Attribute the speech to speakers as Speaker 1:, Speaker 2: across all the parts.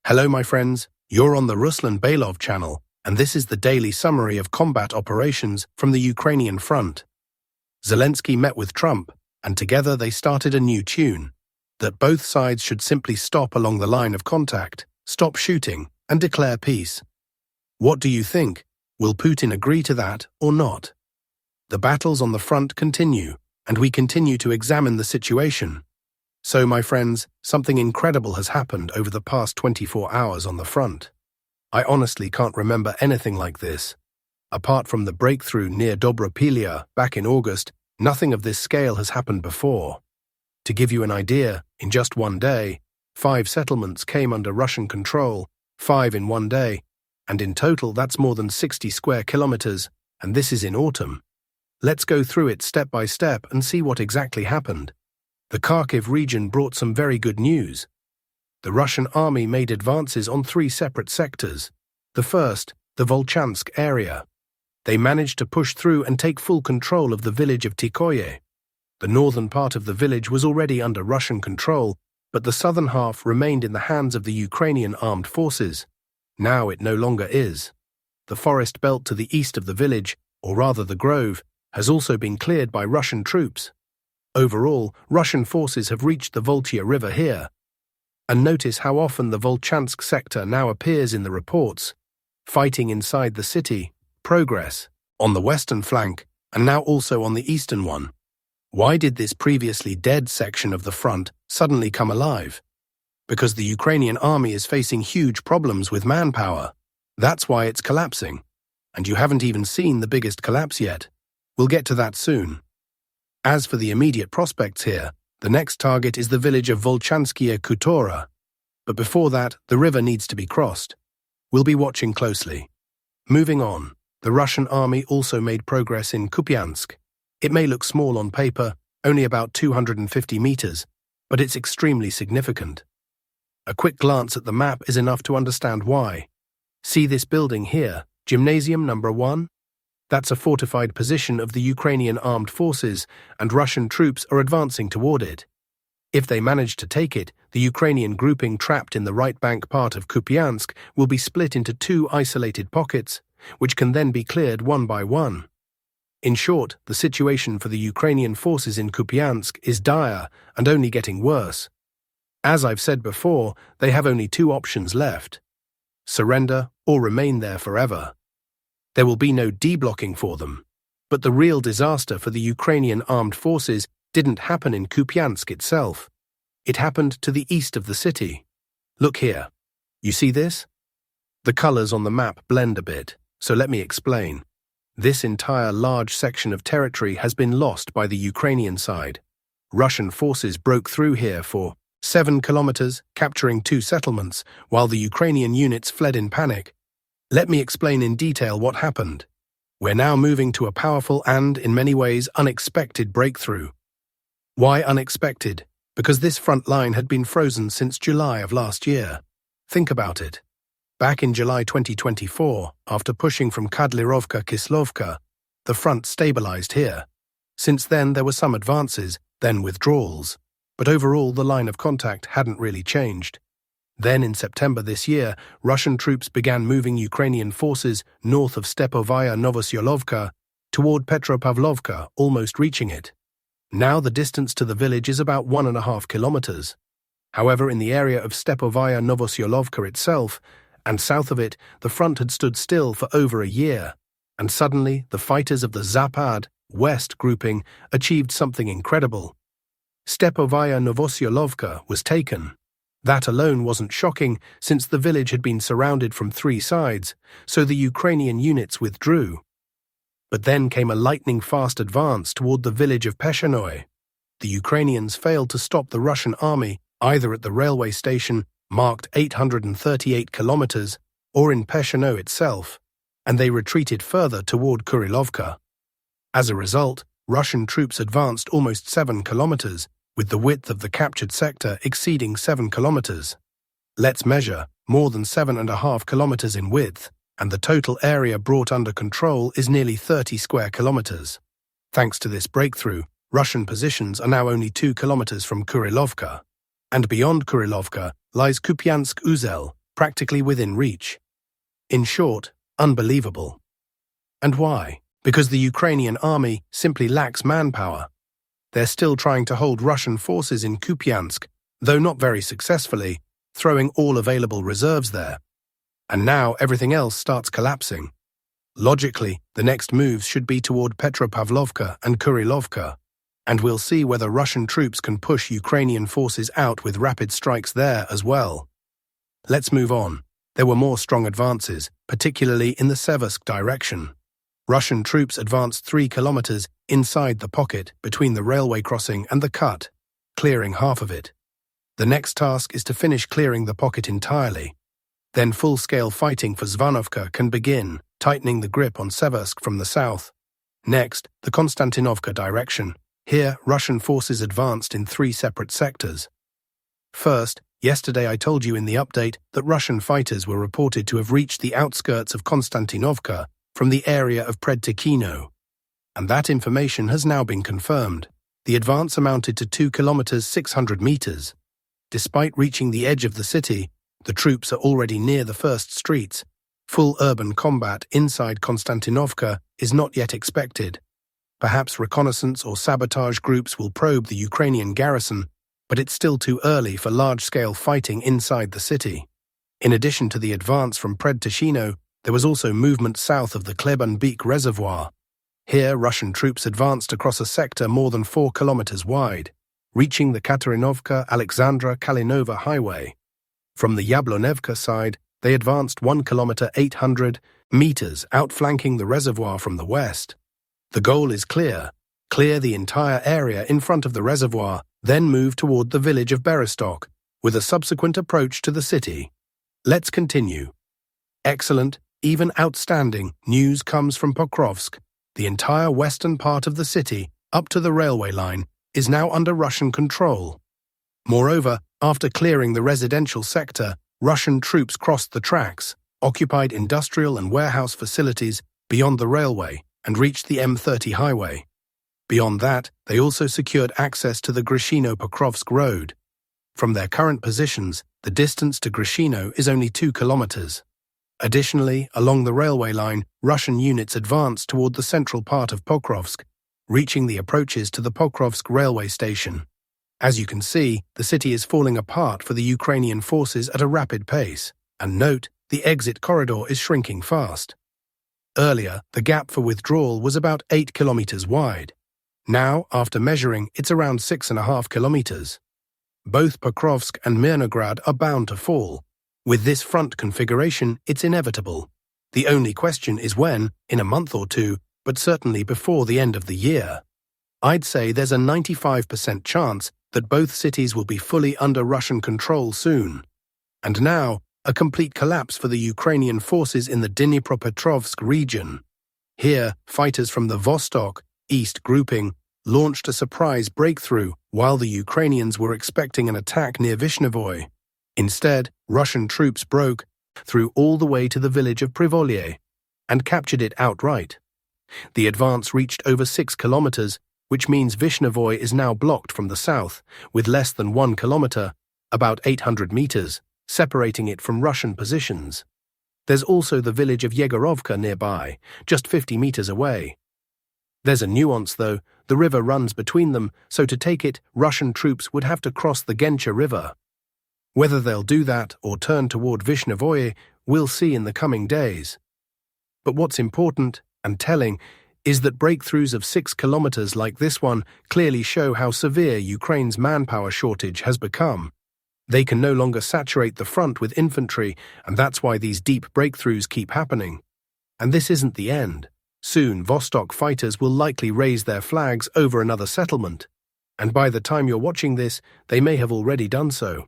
Speaker 1: Hello my friends, you're on the Ruslan Bailov channel, and this is the daily summary of combat operations from the Ukrainian front. Zelensky met with Trump, and together they started a new tune, that both sides should simply stop along the line of contact, stop shooting, and declare peace. What do you think? Will Putin agree to that or not? The battles on the front continue, and we continue to examine the situation. So, my friends, something incredible has happened over the past 24 hours on the front. I honestly can't remember anything like this. Apart from the breakthrough near Dobropilia back in August, nothing of this scale has happened before. To give you an idea, in just one day, 5 settlements came under Russian control, 5 in one day, and in total that's more than 60 square kilometers, and this is in autumn. Let's go through it step by step and see what exactly happened. The Kharkiv region brought some very good news. The Russian army made advances on 3 separate sectors. The first, the Volchansk area. They managed to push through and take full control of the village of Tikoye. The northern part of the village was already under Russian control, but the southern half remained in the hands of the Ukrainian armed forces. Now it no longer is. The forest belt to the east of the village, or rather the grove, has also been cleared by Russian troops. Overall, Russian forces have reached the Volchya River here. And notice how often the Volchansk sector now appears in the reports. Fighting inside the city, progress, on the western flank, and now also on the eastern one. Why did this previously dead section of the front suddenly come alive? Because the Ukrainian army is facing huge problems with manpower. That's why it's collapsing. And you haven't even seen the biggest collapse yet. We'll get to that soon. As for the immediate prospects here, the next target is the village of Volchanskaya Khutora. But before that, the river needs to be crossed. We'll be watching closely. Moving on, the Russian army also made progress in Kupiansk. It may look small on paper, only about 250 meters, but it's extremely significant. A quick glance at the map is enough to understand why. See this building here, Gymnasium number 1? That's a fortified position of the Ukrainian armed forces, and Russian troops are advancing toward it. If they manage to take it, the Ukrainian grouping trapped in the right bank part of Kupiansk will be split into 2 isolated pockets, which can then be cleared one by one. In short, the situation for the Ukrainian forces in Kupiansk is dire and only getting worse. As I've said before, they have only 2 options left: surrender or remain there forever. There will be no deblocking for them. But the real disaster for the Ukrainian armed forces didn't happen in Kupiansk itself. It happened to the east of the city. Look here. You see this? The colors on the map blend a bit, so let me explain. This entire large section of territory has been lost by the Ukrainian side. Russian forces broke through here for 7 kilometers, capturing 2 settlements, while the Ukrainian units fled in panic. Let me explain in detail what happened. We're now moving to a powerful and, in many ways, unexpected breakthrough. Why unexpected? Because this front line had been frozen since July of last year. Think about it. Back in July 2024, after pushing from Kadlyrovka-Kislovka, the front stabilized here. Since then, there were some advances, then withdrawals. But overall, the line of contact hadn't really changed. Then, in September this year, Russian troops began moving Ukrainian forces north of Stepovaya Novosyolovka toward Petropavlovka, almost reaching it. Now the distance to the village is about 1.5 kilometers. However, in the area of Stepovaya Novosyolovka itself, and south of it, the front had stood still for over a year, and suddenly the fighters of the Zapad, West grouping achieved something incredible. Stepovaya Novosyolovka was taken. That alone wasn't shocking, since the village had been surrounded from 3 sides, so the Ukrainian units withdrew. But then came a lightning-fast advance toward the village of Peshenoe. The Ukrainians failed to stop the Russian army either at the railway station, marked 838 kilometers, or in Peshenoe itself, and they retreated further toward Kurilovka. As a result, Russian troops advanced almost 7 kilometers, with the width of the captured sector exceeding 7 kilometers. Let's measure, more than 7.5 kilometers in width, and the total area brought under control is nearly 30 square kilometers. Thanks to this breakthrough, Russian positions are now only 2 kilometers from Kurilovka. And beyond Kurilovka lies Kupiansk Uzel, practically within reach. In short, unbelievable. And why? Because the Ukrainian army simply lacks manpower. They're still trying to hold Russian forces in Kupiansk, though not very successfully, throwing all available reserves there. And now everything else starts collapsing. Logically, the next moves should be toward Petropavlovka and Kurilovka, and we'll see whether Russian troops can push Ukrainian forces out with rapid strikes there as well. Let's move on. There were more strong advances, particularly in the Seversk direction. Russian troops advanced 3 kilometers inside the pocket between the railway crossing and the cut, clearing half of it. The next task is to finish clearing the pocket entirely. Then full-scale fighting for Zvanovka can begin, tightening the grip on Seversk from the south. Next, the Konstantinovka direction. Here, Russian forces advanced in 3 separate sectors. First, yesterday I told you in the update that Russian fighters were reported to have reached the outskirts of Konstantinovka from the area of Predtikhino. And that information has now been confirmed. The advance amounted to 2 kilometers 600 meters. Despite reaching the edge of the city, the troops are already near the first streets. Full urban combat inside Konstantinovka is not yet expected. Perhaps reconnaissance or sabotage groups will probe the Ukrainian garrison, but it's still too early for large-scale fighting inside the city. In addition to the advance from Predtikhino, there was also movement south of the Klebanbek reservoir. Here, Russian troops advanced across a sector more than 4 kilometers wide, reaching the Katerinovka-Alexandra-Kalinova highway. From the Yablonevka side, they advanced 1 kilometer 800 meters, outflanking the reservoir from the west. The goal is clear the entire area in front of the reservoir, then move toward the village of Berostok, with a subsequent approach to the city. Let's continue. Excellent, even outstanding, news comes from Pokrovsk. The entire western part of the city, up to the railway line, is now under Russian control. Moreover, after clearing the residential sector, Russian troops crossed the tracks, occupied industrial and warehouse facilities beyond the railway, and reached the M30 highway. Beyond that, they also secured access to the Grishino-Pokrovsk road. From their current positions, the distance to Grishino is only 2 kilometers. Additionally, along the railway line, Russian units advanced toward the central part of Pokrovsk, reaching the approaches to the Pokrovsk railway station. As you can see, the city is falling apart for the Ukrainian forces at a rapid pace, and note, the exit corridor is shrinking fast. Earlier, the gap for withdrawal was about 8 kilometers wide. Now, after measuring, it's around 6.5 kilometers. Both Pokrovsk and Mirnograd are bound to fall. With this front configuration, it's inevitable. The only question is when, in a month or two, but certainly before the end of the year. I'd say there's a 95% chance that both cities will be fully under Russian control soon. And now, a complete collapse for the Ukrainian forces in the Dnipropetrovsk region. Here, fighters from the Vostok East grouping launched a surprise breakthrough while the Ukrainians were expecting an attack near Vishnevoy. Instead, Russian troops broke through all the way to the village of Privolye and captured it outright. The advance reached over 6 kilometers, which means Vishnevoy is now blocked from the south, with less than 1 kilometer, about 800 meters, separating it from Russian positions. There's also the village of Yegorovka nearby, just 50 meters away. There's a nuance, though. The river runs between them, so to take it, Russian troops would have to cross the Gensha River. Whether they'll do that or turn toward Vishnevoye, we'll see in the coming days. But what's important and telling is that breakthroughs of 6 kilometers like this one clearly show how severe Ukraine's manpower shortage has become. They can no longer saturate the front with infantry, and that's why these deep breakthroughs keep happening. And this isn't the end. Soon, Vostok fighters will likely raise their flags over another settlement. And by the time you're watching this, they may have already done so.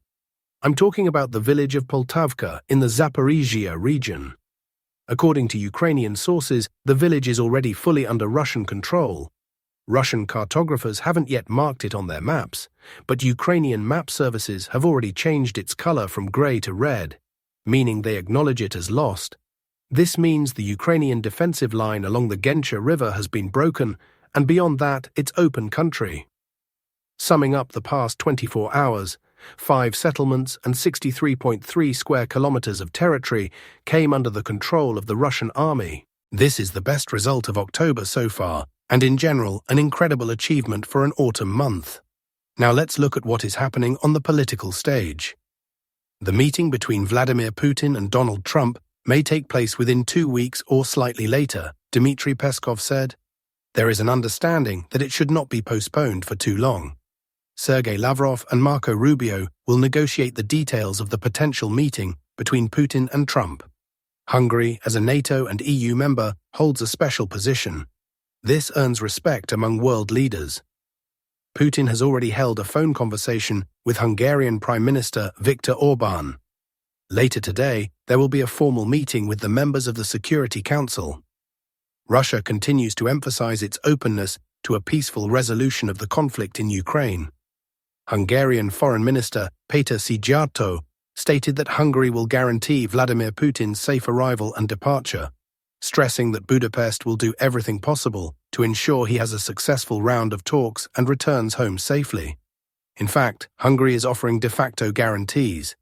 Speaker 1: I'm talking about the village of Poltavka in the Zaporizhia region. According to Ukrainian sources, the village is already fully under Russian control. Russian cartographers haven't yet marked it on their maps, but Ukrainian map services have already changed its color from gray to red, meaning they acknowledge it as lost. This means the Ukrainian defensive line along the Gensha River has been broken, and beyond that, it's open country. Summing up the past 24 hours, 5 settlements and 63.3 square kilometers of territory came under the control of the Russian army. This is the best result of October so far, and in general, an incredible achievement for an autumn month. Now let's look at what is happening on the political stage. The meeting between Vladimir Putin and Donald Trump may take place within 2 weeks or slightly later, Dmitry Peskov said. There is an understanding that it should not be postponed for too long. Sergei Lavrov and Marco Rubio will negotiate the details of the potential meeting between Putin and Trump. Hungary, as a NATO and EU member, holds a special position. This earns respect among world leaders. Putin has already held a phone conversation with Hungarian Prime Minister Viktor Orbán. Later today, there will be a formal meeting with the members of the Security Council. Russia continues to emphasize its openness to a peaceful resolution of the conflict in Ukraine. Hungarian Foreign Minister Péter Szijjártó stated that Hungary will guarantee Vladimir Putin's safe arrival and departure, stressing that Budapest will do everything possible to ensure he has a successful round of talks and returns home safely. In fact, Hungary is offering de facto guarantees,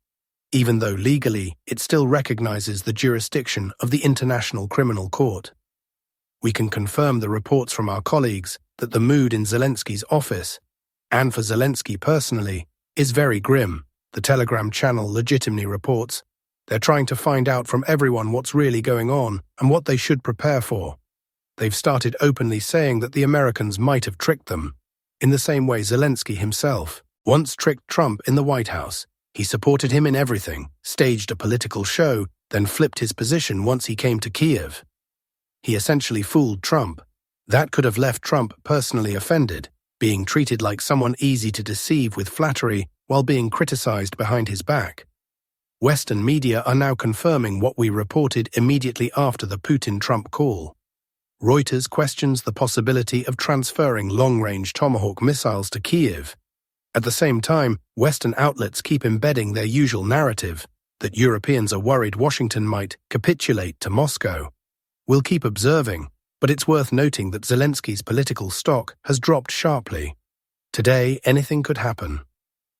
Speaker 1: even though legally it still recognizes the jurisdiction of the International Criminal Court. We can confirm the reports from our colleagues that the mood in Zelensky's office, and for Zelensky personally, is very grim. The Telegram channel Legitimny reports they're trying to find out from everyone what's really going on and what they should prepare for. They've started openly saying that the Americans might have tricked them, in the same way Zelensky himself once tricked Trump in the White House. He supported him in everything, staged a political show, then flipped his position once he came to Kiev. He essentially fooled Trump. That could have left Trump personally offended, being treated like someone easy to deceive with flattery while being criticized behind his back. Western media are now confirming what we reported immediately after the Putin-Trump call. Reuters questions the possibility of transferring long-range Tomahawk missiles to Kiev. At the same time, Western outlets keep embedding their usual narrative that Europeans are worried Washington might capitulate to Moscow. We'll keep observing, but it's worth noting that Zelensky's political stock has dropped sharply. Today, anything could happen.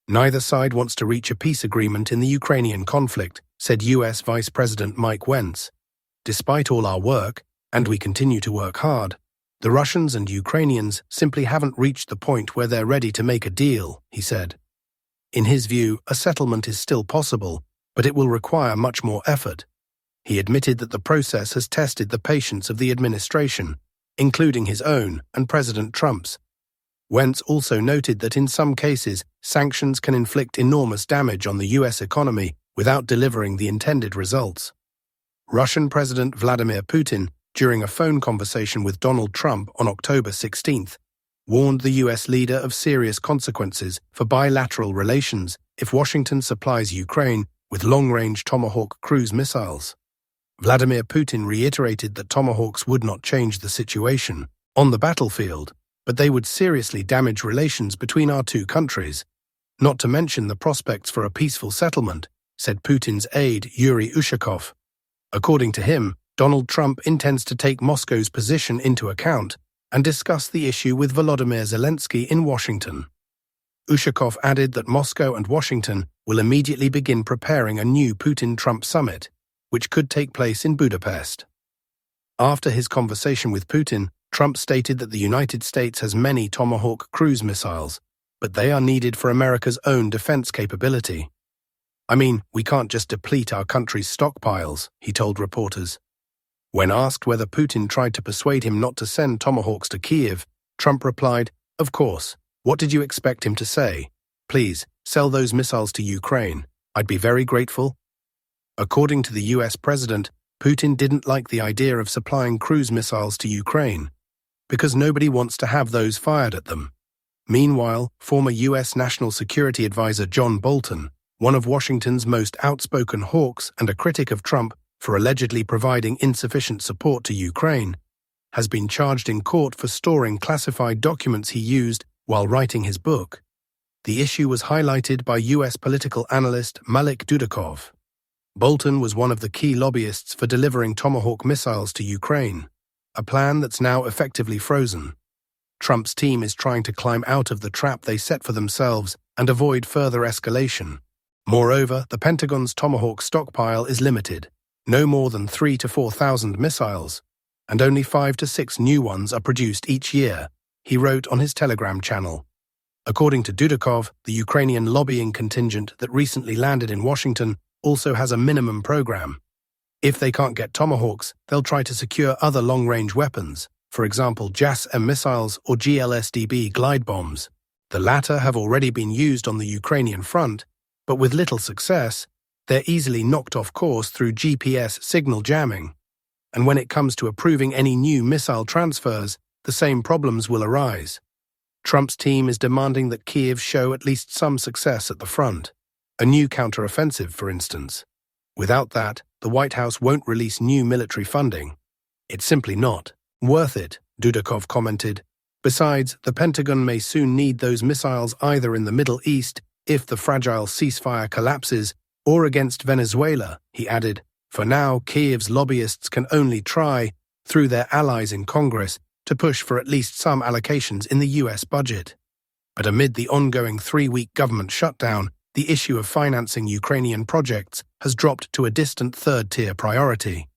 Speaker 1: Neither side wants to reach a peace agreement in the Ukrainian conflict, said US Vice President Mike Pence. Despite all our work, and we continue to work hard, the Russians and Ukrainians simply haven't reached the point where they're ready to make a deal, he said. In his view, a settlement is still possible, but it will require much more effort. He admitted that the process has tested the patience of the administration, including his own and President Trump's. Wentz also noted that in some cases, sanctions can inflict enormous damage on the U.S. economy without delivering the intended results. Russian President Vladimir Putin, during a phone conversation with Donald Trump on October 16, warned the U.S. leader of serious consequences for bilateral relations if Washington supplies Ukraine with long-range Tomahawk cruise missiles. Vladimir Putin reiterated that Tomahawks would not change the situation on the battlefield, but they would seriously damage relations between our two countries, not to mention the prospects for a peaceful settlement, said Putin's aide Yuri Ushakov. According to him, Donald Trump intends to take Moscow's position into account and discuss the issue with Volodymyr Zelensky in Washington. Ushakov added that Moscow and Washington will immediately begin preparing a new Putin-Trump summit, which could take place in Budapest. After his conversation with Putin, Trump stated that the United States has many Tomahawk cruise missiles, but they are needed for America's own defense capability. I mean, we can't just deplete our country's stockpiles, he told reporters. When asked whether Putin tried to persuade him not to send Tomahawks to Kiev, Trump replied, "Of course. What did you expect him to say? Please, sell those missiles to Ukraine. I'd be very grateful." According to the US president, Putin didn't like the idea of supplying cruise missiles to Ukraine, because nobody wants to have those fired at them. Meanwhile, former US National Security Advisor John Bolton, one of Washington's most outspoken hawks and a critic of Trump for allegedly providing insufficient support to Ukraine, has been charged in court for storing classified documents he used while writing his book. The issue was highlighted by US political analyst Malik Dudakov. Bolton was one of the key lobbyists for delivering Tomahawk missiles to Ukraine, a plan that's now effectively frozen. Trump's team is trying to climb out of the trap they set for themselves and avoid further escalation. Moreover, the Pentagon's Tomahawk stockpile is limited, no more than 3,000 to 4,000 missiles, and only 5 to 6 new ones are produced each year, he wrote on his Telegram channel. According to Dudakov, the Ukrainian lobbying contingent that recently landed in Washington also has a minimum program. If they can't get Tomahawks, they'll try to secure other long-range weapons, for example JAS-M missiles or GLSDB glide bombs. The latter have already been used on the Ukrainian front, but with little success, they're easily knocked off course through GPS signal jamming. And when it comes to approving any new missile transfers, the same problems will arise. Trump's team is demanding that Kyiv show at least some success at the front, a new counteroffensive, for instance. Without that, the White House won't release new military funding. It's simply not worth it, Dudakov commented. Besides, the Pentagon may soon need those missiles either in the Middle East, if the fragile ceasefire collapses, or against Venezuela, he added. For now, Kyiv's lobbyists can only try, through their allies in Congress, to push for at least some allocations in the US budget. But amid the ongoing 3-week government shutdown, the issue of financing Ukrainian projects has dropped to a distant third-tier priority.